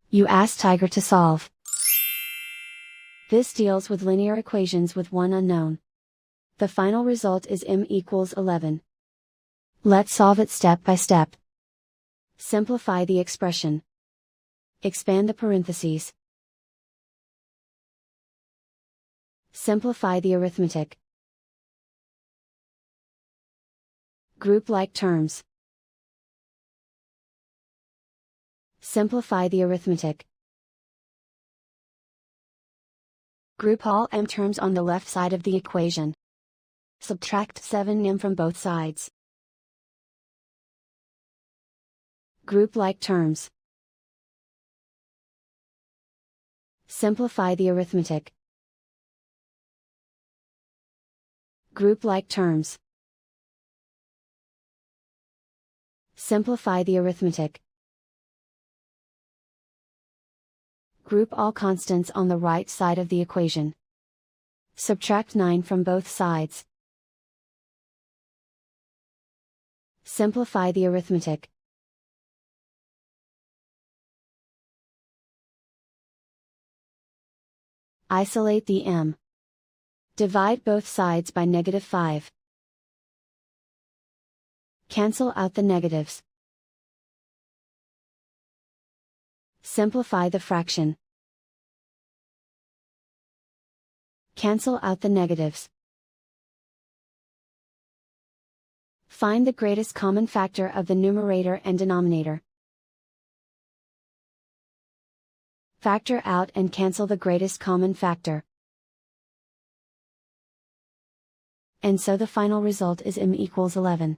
You ask Tiger to solve. This deals with linear equations with one unknown. The final result is m equals 11. Let's solve it step by step. Simplify the expression. Expand the parentheses. Simplify the arithmetic. Group like terms. Simplify the arithmetic. Group all m terms on the left side of the equation. Subtract 7m from both sides. Group like terms. Simplify the arithmetic. Group like terms. Simplify the arithmetic. Group all constants on the right side of the equation. Subtract 9 from both sides. Simplify the arithmetic. Isolate the m. Divide both sides by -5. Cancel out the negatives. Simplify the fraction. Cancel out the negatives. Find the greatest common factor of the numerator and denominator. Factor out and cancel the greatest common factor. And so the final result is m equals 11.